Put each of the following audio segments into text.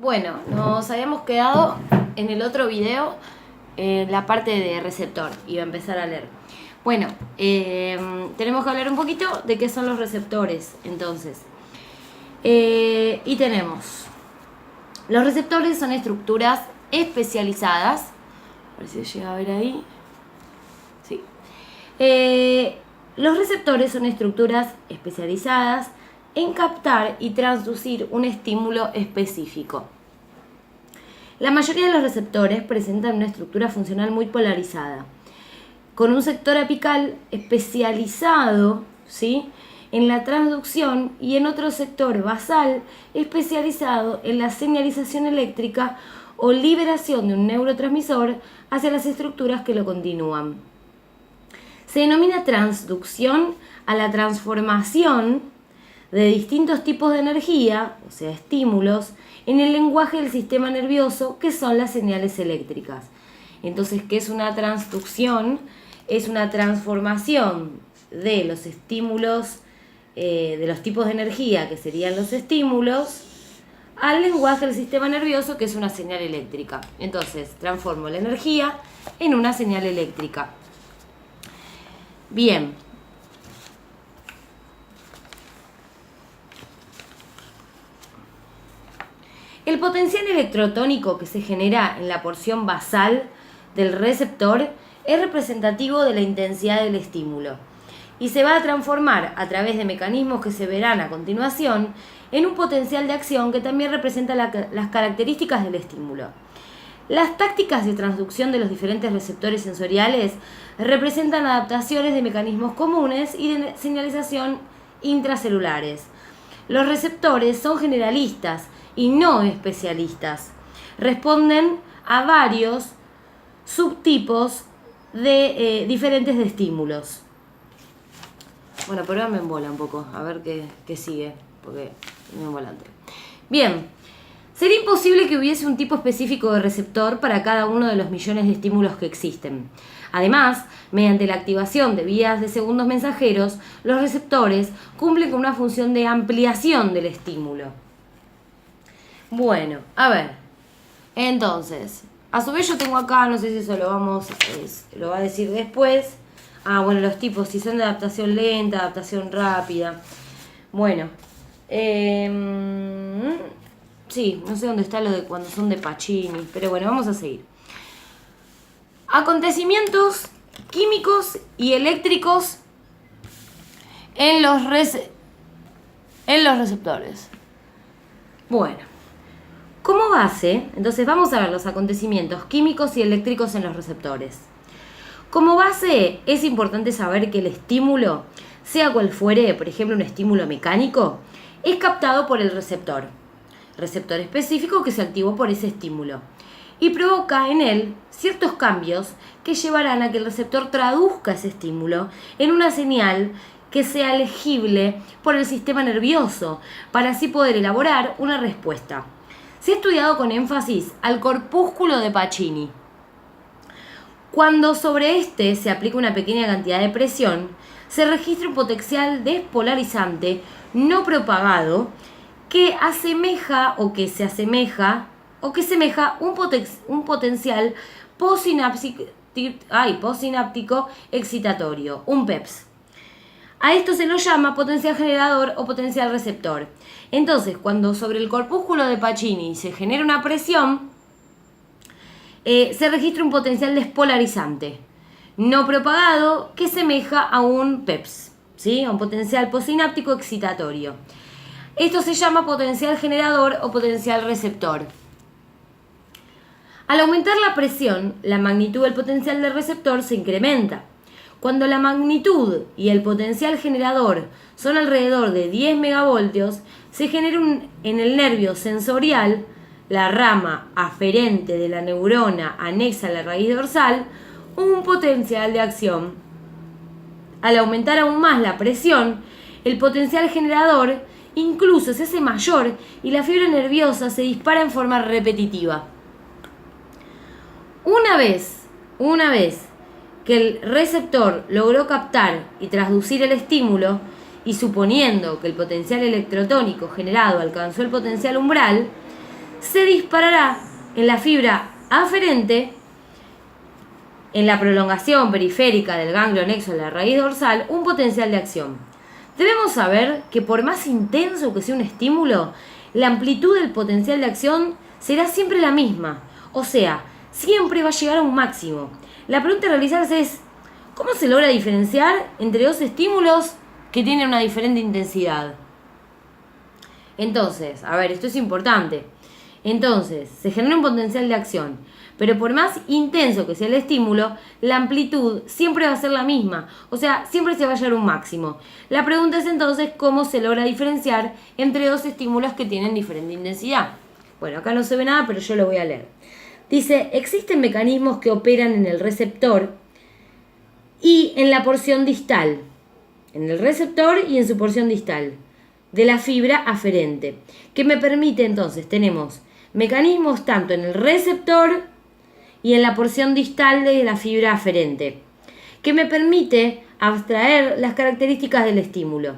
Bueno, nos habíamos quedado en el otro video en la parte de receptor. Iba a empezar a leer. Bueno, tenemos que hablar un poquito de qué son los receptores, entonces. Y tenemos... Los receptores son estructuras especializadas. A ver si se llega a ver ahí. Sí. Los receptores son estructuras especializadas en captar y transducir un estímulo específico. La mayoría de los receptores presentan una estructura funcional muy polarizada, con un sector apical especializado, ¿sí?, en la transducción y en otro sector basal especializado en la señalización eléctrica o liberación de un neurotransmisor hacia las estructuras que lo continúan. Se denomina transducción a la transformación de distintos tipos de energía, o sea, estímulos, en el lenguaje del sistema nervioso, que son las señales eléctricas. Entonces, ¿qué es una transducción? Es una transformación de los estímulos, de los tipos de energía, que serían los estímulos, al lenguaje del sistema nervioso, que es una señal eléctrica. Entonces, transformo la energía en una señal eléctrica. Bien. El potencial electrotónico que se genera en la porción basal del receptor es representativo de la intensidad del estímulo y se va a transformar a través de mecanismos que se verán a continuación en un potencial de acción que también representa las características del estímulo. Las tácticas de transducción de los diferentes receptores sensoriales representan adaptaciones de mecanismos comunes y de señalización intracelulares. Los receptores son generalistas y no especialistas. Responden a varios subtipos de diferentes de estímulos. Bueno, pero me embola un poco, a ver qué sigue, porque me embolante. Bien, sería imposible que hubiese un tipo específico de receptor para cada uno de los millones de estímulos que existen. Además, mediante la activación de vías de segundos mensajeros, los receptores cumplen con una función de ampliación del estímulo. Bueno, a ver, entonces, a su vez yo tengo acá, no sé si eso lo va a decir después. Ah, bueno, los tipos, si son de adaptación lenta, adaptación rápida. Bueno, sí, no sé dónde está lo de cuando son de Pacini, pero bueno, vamos a seguir. Acontecimientos químicos y eléctricos en los receptores. Bueno. Como base, entonces vamos a ver los acontecimientos químicos y eléctricos en los receptores. Como base, es importante saber que el estímulo, sea cual fuere, por ejemplo un estímulo mecánico, es captado por el receptor específico que se activó por ese estímulo, y provoca en él ciertos cambios que llevarán a que el receptor traduzca ese estímulo en una señal que sea legible por el sistema nervioso, para así poder elaborar una respuesta. Se ha estudiado con énfasis al corpúsculo de Pacini. Cuando sobre este se aplica una pequeña cantidad de presión, se registra un potencial despolarizante no propagado que semeja un potencial postsináptico excitatorio, un PEPS. A esto se lo llama potencial generador o potencial receptor. Entonces, cuando sobre el corpúsculo de Pacini se genera una presión, se registra un potencial despolarizante no propagado que semeja a un PEPS, ¿sí?, a un potencial postsináptico excitatorio. Esto se llama potencial generador o potencial receptor. Al aumentar la presión, la magnitud del potencial del receptor se incrementa. Cuando la magnitud y el potencial generador son alrededor de 10 megavoltios, se genera en el nervio sensorial, la rama aferente de la neurona anexa a la raíz dorsal, un potencial de acción. Al aumentar aún más la presión, el potencial generador incluso se hace mayor y la fibra nerviosa se dispara en forma repetitiva. Una vez que el receptor logró captar y transducir el estímulo, y suponiendo que el potencial electrotónico generado alcanzó el potencial umbral, se disparará en la fibra aferente, en la prolongación periférica del ganglio anexo a la raíz dorsal, un potencial de acción. Debemos saber que por más intenso que sea un estímulo, la amplitud del potencial de acción será siempre la misma, o sea, siempre va a llegar a un máximo. La pregunta a realizarse es, ¿cómo se logra diferenciar entre dos estímulos que tienen una diferente intensidad? Entonces, a ver, esto es importante. Entonces, se genera un potencial de acción, pero por más intenso que sea el estímulo, la amplitud siempre va a ser la misma, o sea, siempre se va a hallar un máximo. La pregunta es entonces cómo se logra diferenciar entre dos estímulos que tienen diferente intensidad. Bueno, acá no se ve nada, pero yo lo voy a leer. Dice, existen mecanismos que operan en el receptor y en la porción distal, en el receptor y en su porción distal de la fibra aferente, que me permite entonces, tenemos mecanismos tanto en el receptor y en la porción distal de la fibra aferente, que me permite abstraer las características del estímulo.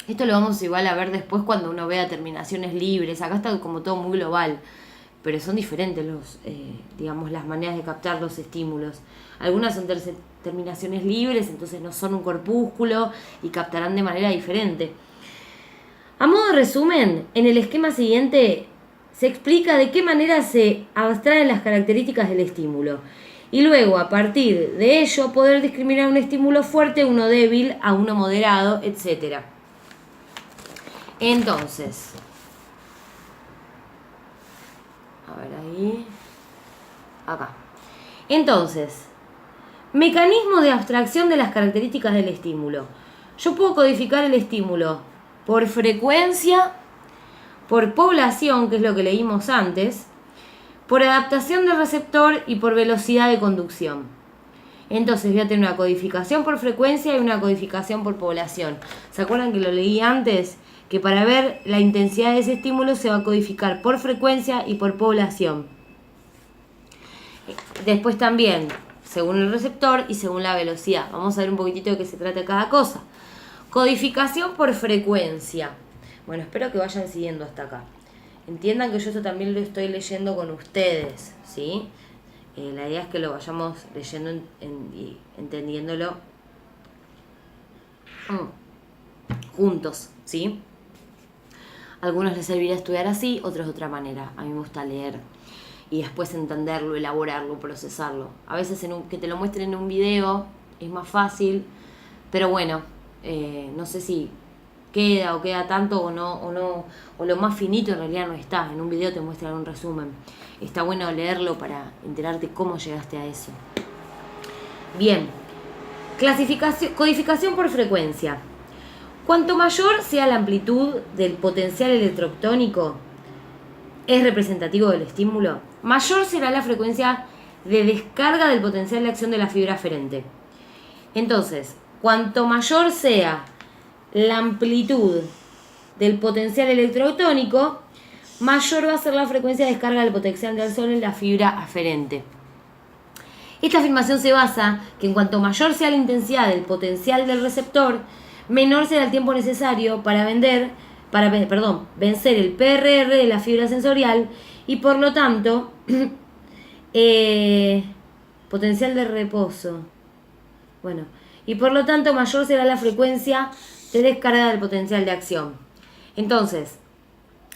Esto lo vamos igual a ver después cuando uno vea terminaciones libres. Acá está como todo muy global, pero son diferentes las maneras de captar los estímulos. Algunas son terminaciones libres, entonces no son un corpúsculo y captarán de manera diferente. A modo de resumen, en el esquema siguiente se explica de qué manera se abstraen las características del estímulo y luego a partir de ello poder discriminar un estímulo fuerte, uno débil, a uno moderado, etc. Entonces, a ver ahí, acá. Entonces, mecanismo de abstracción de las características del estímulo. Yo puedo codificar el estímulo por frecuencia, por población, que es lo que leímos antes, por adaptación del receptor y por velocidad de conducción. Entonces voy a tener una codificación por frecuencia y una codificación por población. ¿Se acuerdan que lo leí antes? Que para ver la intensidad de ese estímulo se va a codificar por frecuencia y por población. Después también, según el receptor y según la velocidad. Vamos a ver un poquitito de qué se trata cada cosa. Codificación por frecuencia. Bueno, espero que vayan siguiendo hasta acá. Entiendan que yo esto también lo estoy leyendo con ustedes, ¿sí? La idea es que lo vayamos leyendo y entendiéndolo juntos, ¿sí? A algunos les servirá estudiar así, otros de otra manera. A mí me gusta leer y después entenderlo, elaborarlo, procesarlo. A veces que te lo muestren en un video es más fácil, pero bueno, no sé si queda tanto o no, o lo más finito en realidad no está. En un video te muestran un resumen. Está bueno leerlo para enterarte cómo llegaste a eso. Bien, codificación por frecuencia. Cuanto mayor sea la amplitud del potencial electroctónico, es representativo del estímulo, mayor será la frecuencia de descarga del potencial de acción de la fibra aferente. Entonces, cuanto mayor sea la amplitud del potencial electroctónico, mayor va a ser la frecuencia de descarga del potencial de acción en la fibra aferente. Esta afirmación se basa que en cuanto mayor sea la intensidad del potencial del receptor, menor será el tiempo necesario para vencer el PRR de la fibra sensorial y por lo tanto potencial de reposo. Bueno, y por lo tanto mayor será la frecuencia de descarga del potencial de acción. Entonces,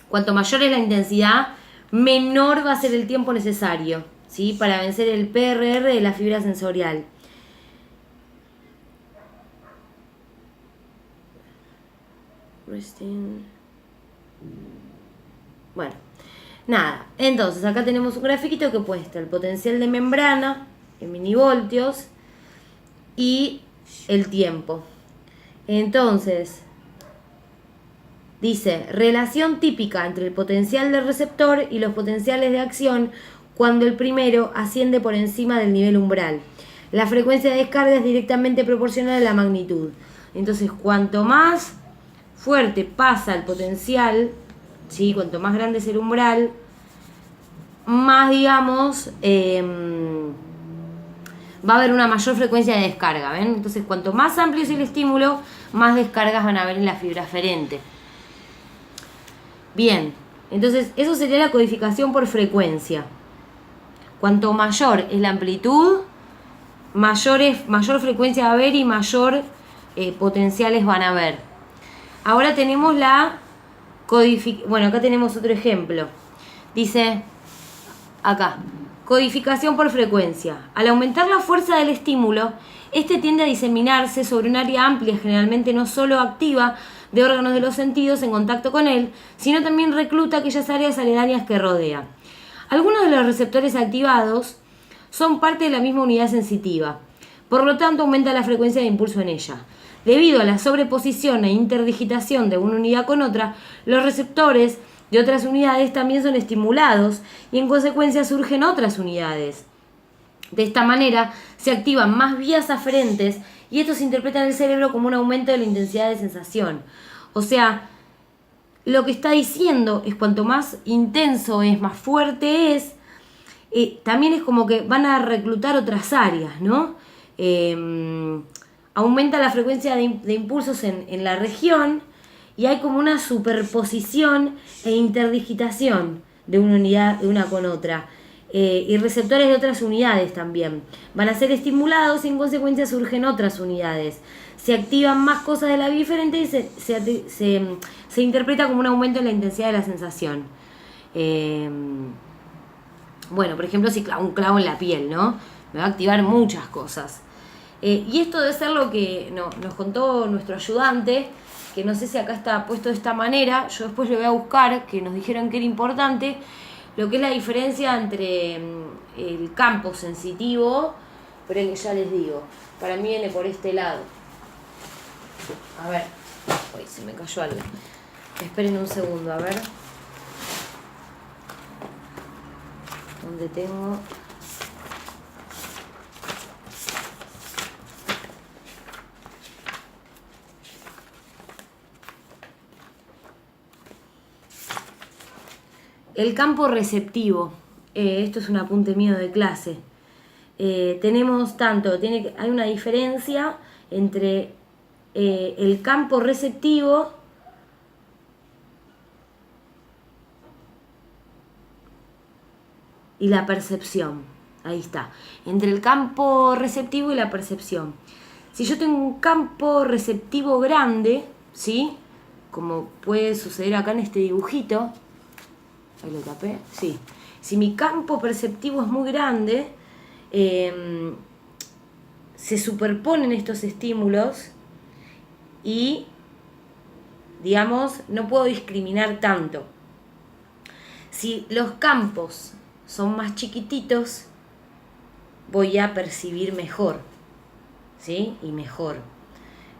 cuanto mayor es la intensidad, menor va a ser el tiempo necesario, ¿sí?, para vencer el PRR de la fibra sensorial. Bueno, nada. Entonces, acá tenemos un grafiquito que muestra el potencial de membrana en milivoltios y el tiempo. Entonces, dice, relación típica entre el potencial del receptor y los potenciales de acción cuando el primero asciende por encima del nivel umbral. La frecuencia de descarga es directamente proporcional a la magnitud. Entonces, cuanto más fuerte pasa el potencial, ¿sí?, cuanto más grande es el umbral, más, digamos, va a haber una mayor frecuencia de descarga, ¿ven? Entonces, cuanto más amplio es el estímulo, más descargas van a haber en la fibra aferente. Bien, Entonces, eso sería la codificación por frecuencia. Cuanto mayor es la amplitud, mayor frecuencia va a haber y mayor potenciales van a haber. Ahora tenemos la codificación. Bueno, acá tenemos otro ejemplo. Dice, acá, codificación por frecuencia. Al aumentar la fuerza del estímulo, este tiende a diseminarse sobre un área amplia, generalmente no solo activa, de órganos de los sentidos en contacto con él, sino también recluta aquellas áreas aledañas que rodea. Algunos de los receptores activados son parte de la misma unidad sensitiva, por lo tanto aumenta la frecuencia de impulso en ella. Debido a la sobreposición e interdigitación de una unidad con otra, los receptores de otras unidades también son estimulados y en consecuencia surgen otras unidades. De esta manera se activan más vías aferentes y esto se interpreta en el cerebro como un aumento de la intensidad de sensación. O sea, lo que está diciendo es cuanto más intenso es, más fuerte es, también es como que van a reclutar otras áreas, ¿no? Aumenta la frecuencia de impulsos en la región y hay como una superposición e interdigitación de una unidad de una con otra. Y receptores de otras unidades también van a ser estimulados y en consecuencia surgen otras unidades. Se activan más cosas de la vía diferente y se interpreta como un aumento en la intensidad de la sensación. Bueno, por ejemplo, si clavo un clavo en la piel, ¿no? Me va a activar muchas cosas. Y esto debe ser lo que nos contó nuestro ayudante, que no sé si acá está puesto de esta manera. Yo después lo voy a buscar, que nos dijeron que era importante, lo que es la diferencia entre el campo sensitivo, pero que ya les digo, para mí viene por este lado. A ver, uy, se me cayó algo. Esperen un segundo, a ver. ¿Dónde tengo? El campo receptivo. Esto es un apunte mío de clase. Tenemos hay una diferencia entre el campo receptivo y la percepción. Ahí está. Entre el campo receptivo y la percepción. Si yo tengo un campo receptivo grande, ¿sí? Como puede suceder acá en este dibujito. Ahí lo tapé. Sí. Si mi campo perceptivo es muy grande, se superponen estos estímulos y, digamos, no puedo discriminar tanto. Si los campos son más chiquititos, voy a percibir mejor, ¿sí? Y mejor.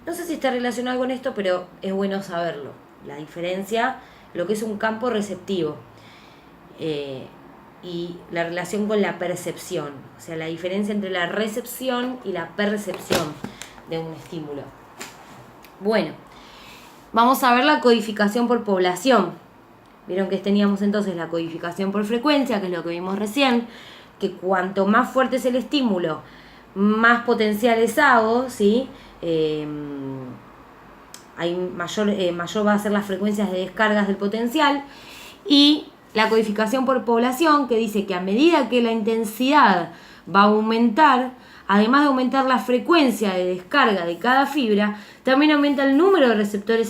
No sé si está relacionado con esto, pero es bueno saberlo. La diferencia, lo que es un campo receptivo y la relación con la percepción. O sea, la diferencia entre la recepción y la percepción de un estímulo. Bueno, vamos a ver la codificación por población. Vieron que teníamos entonces la codificación por frecuencia, que es lo que vimos recién, que cuanto más fuerte es el estímulo, más potenciales hago, ¿sí? Mayor va a ser las frecuencias de descargas del potencial. Y la codificación por población, que dice que a medida que la intensidad va a aumentar, además de aumentar la frecuencia de descarga de cada fibra, también aumenta el número de receptores